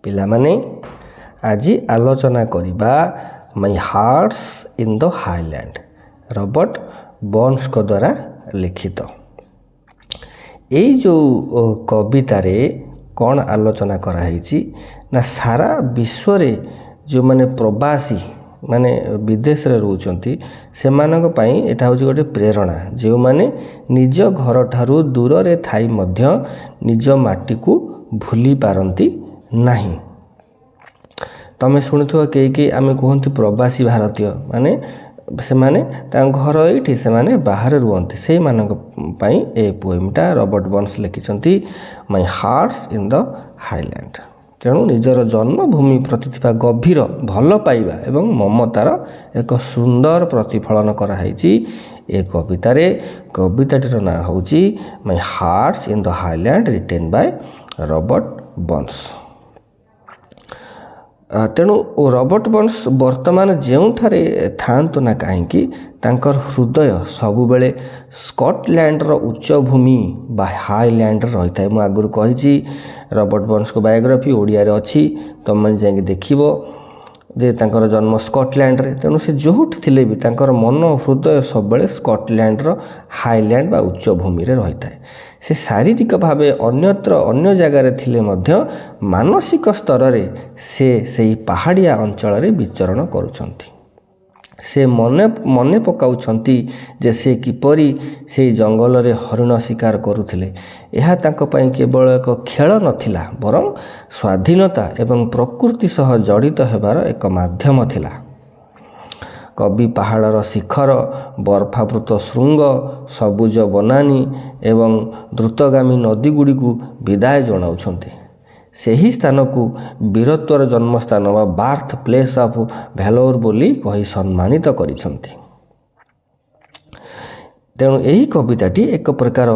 ପିଲାମାନେ ଆଜି ଆଲୋଚନା କରିବା my heart's in the highland Robert ବର୍ନ୍ସଙ୍କ ଦ୍ୱାରା ଲିଖିତ। ଏଇ ଯେଉଁ କବିତାରେ କ'ଣ ଆଲୋଚନା କରାହେଇଛି ନା ସାରା ବିଶ୍ୱରେ ଯେଉଁମାନେ ପ୍ରବାସୀ ମାନେ ବିଦେଶରେ ରହୁଛନ୍ତି ସେମାନଙ୍କ ପାଇଁ ଏଇଟା ହେଉଛି ଗୋଟେ ପ୍ରେରଣା, ଯେଉଁମାନେ ନିଜ ଘରଠାରୁ ଦୂରରେ ଥାଇ ମଧ୍ୟ ନିଜ ମାଟିକୁ ଭୁଲି ପାରନ୍ତି ନାହିଁ। ତମେ ଶୁଣିଥିବ କେହି ଆମେ କୁହନ୍ତି ପ୍ରବାସୀ ଭାରତୀୟ, ମାନେ ସେମାନେ ତାଙ୍କ ଘର ଏଇଠି, ସେମାନେ ବାହାରେ ରୁହନ୍ତି। ସେଇମାନଙ୍କ ପାଇଁ ଏ ପୋଏମ୍ଟା ରବର୍ଟ ବର୍ନ୍ସ ଲେଖିଛନ୍ତି, ମାଇ ହାର୍ଟସ୍ ଇନ୍ ଦ ହାଇଲ୍ୟାଣ୍ଡ। ତେଣୁ ନିଜର ଜନ୍ମଭୂମି ପ୍ରତି ଥିବା ଗଭୀର ଭଲ ପାଇବା ଏବଂ ମମତାର ଏକ ସୁନ୍ଦର ପ୍ରତିଫଳନ କରାହେଇଛି ଏ କବିତାରେ। କବିତାଟିର ନାଁ ହେଉଛି my heart's in the highland, written by Robert Burns. ତେଣୁ ରବର୍ଟ ବର୍ନ୍ସ ବର୍ତ୍ତମାନ ଯେଉଁଠାରେ ଥାଆନ୍ତୁ ନା କାହିଁକି ତାଙ୍କର ହୃଦୟ ସବୁବେଳେ ସ୍କଟଲ୍ୟାଣ୍ଡର ଉଚ୍ଚଭୂମି ବା ହାଇଲ୍ୟାଣ୍ଡରେ ରହିଥାଏ। ମୁଁ ଆଗରୁ କହିଛି ରବର୍ଟ ବର୍ନ୍ସଙ୍କ ବାୟୋଗ୍ରାଫି ଓଡ଼ିଆରେ ଅଛି, ତୁମେ ଯାଇକି ଦେଖିବ ଯେ ତାଙ୍କର ଜନ୍ମ ସ୍କଟଲ୍ୟାଣ୍ଡରେ। ତେଣୁ ସେ ଯେଉଁଠି ଥିଲେ ବି ତାଙ୍କର ମନ ହୃଦୟ ସବୁବେଳେ ସ୍କଟଲ୍ୟାଣ୍ଡର ହାଇଲ୍ୟାଣ୍ଡ ବା ଉଚ୍ଚଭୂମିରେ ରହିଥାଏ। ସେ ଶାରୀରିକ ଭାବେ ଅନ୍ୟତ୍ର ଅନ୍ୟ ଜାଗାରେ ଥିଲେ ମଧ୍ୟ ମାନସିକ ସ୍ତରରେ ସେ ସେହି ପାହାଡ଼ିଆ ଅଞ୍ଚଳରେ ବିଚରଣ କରୁଛନ୍ତି। ସେ ମନେ ପକାଉଛନ୍ତି ଯେ ସେ କିପରି ସେହି ଜଙ୍ଗଲରେ ହରିଣ ଶିକାର କରୁଥିଲେ। ଏହା ତାଙ୍କ ପାଇଁ କେବଳ ଏକ ଖେଳ ନଥିଲା, ବରଂ ସ୍ୱାଧୀନତା ଏବଂ ପ୍ରକୃତି ସହ ଜଡ଼ିତ ହେବାର ଏକ ମାଧ୍ୟମ ଥିଲା। କବି ପାହାଡ଼ର ଶିଖର, ବରଫାବୃତ ଶୃଙ୍ଗ, ସବୁଜ ବନାନୀ ଏବଂ ଦ୍ରୁତଗାମୀ ନଦୀଗୁଡ଼ିକୁ ବିଦାୟ ଜଣାଉଛନ୍ତି। ସେହି ସ୍ଥାନକୁ ବୀରତ୍ୱର ଜନ୍ମସ୍ଥାନ ବା ବାର୍ଥ ପ୍ଲେସ୍ ଅଫ୍ ଭ୍ୟାଲୋର ବୋଲି କହି ସମ୍ମାନିତ କରିଛନ୍ତି। ତେଣୁ ଏହି କବିତାଟି ଏକ ପ୍ରକାର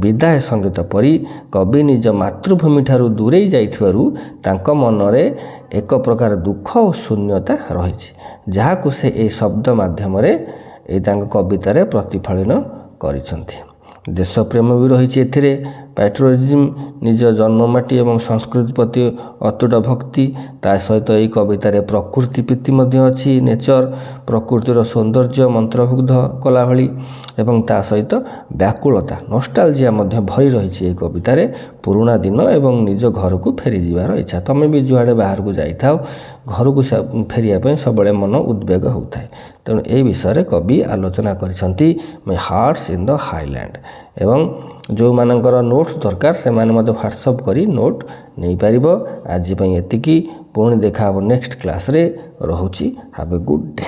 ବିଦାୟ ସଙ୍ଗୀତ ପରି। କବି ନିଜ ମାତୃଭୂମିଠାରୁ ଦୂରେଇ ଯାଇଥିବାରୁ ତାଙ୍କ ମନରେ ଏକ ପ୍ରକାର ଦୁଃଖ ଓ ଶୂନ୍ୟତା ରହିଛି, ଯାହାକୁ ସେ ଏହି ଶବ୍ଦ ମାଧ୍ୟମରେ ତାଙ୍କ କବିତାରେ ପ୍ରତିଫଳନ କରିଛନ୍ତି। ଦେଶପ୍ରେମ ବି ରହିଛି ଏଥିରେ, ପାଟ୍ରିଅଟିଜିମ୍, ନିଜ ଜନ୍ମମାଟି ଏବଂ ସଂସ୍କୃତି ପ୍ରତି ଅତୁଟ ଭକ୍ତି। ତା ସହିତ ଏହି କବିତାରେ ପ୍ରକୃତି ପ୍ରୀତି ମଧ୍ୟ ଅଛି, ନେଚର, ପ୍ରକୃତିର ସୌନ୍ଦର୍ଯ୍ୟ ମନ୍ତ୍ରମୁଗ୍ଧ କଲା ଭଳି, ଏବଂ ତା ସହିତ ବ୍ୟାକୁଳତା, ନଷ୍ଟାଲଜିଆ ମଧ୍ୟ ଭରି ରହିଛି ଏହି କବିତାରେ। ପୁରୁଣା ଦିନ ଏବଂ ନିଜ ଘରକୁ ଫେରିଯିବାର ଇଚ୍ଛା। ତୁମେ ବି ଯୁଆଡ଼େ ବାହାରକୁ ଯାଇଥାଅ, ଘରକୁ ଫେରିବା ପାଇଁ ସବୁବେଳେ ମନ ଉଦ୍ବେଗ ହେଉଥାଏ। ତେଣୁ ଏହି ବିଷୟରେ କବି ଆଲୋଚନା କରିଛନ୍ତି, ମାଇ ହାର୍ଟସ୍ ଇନ୍ ଦ ହାଇଲ୍ୟାଣ୍ଡ। ଏବଂ ଯେଉଁମାନଙ୍କର ନୋଟ୍ସ ଦରକାର ସେମାନେ ମଧ୍ୟ ହ୍ୱାଟ୍ସଅପ୍ କରି ନୋଟ୍ ନେଇପାରିବ। ଆଜି ପାଇଁ ଏତିକି, ପୁଣି ଦେଖା ହେବ ନେକ୍ସଟ କ୍ଲାସ୍ରେ। ରହୁଛି, ହାଭ୍ ଏ ଗୁଡ୍ ଡେ।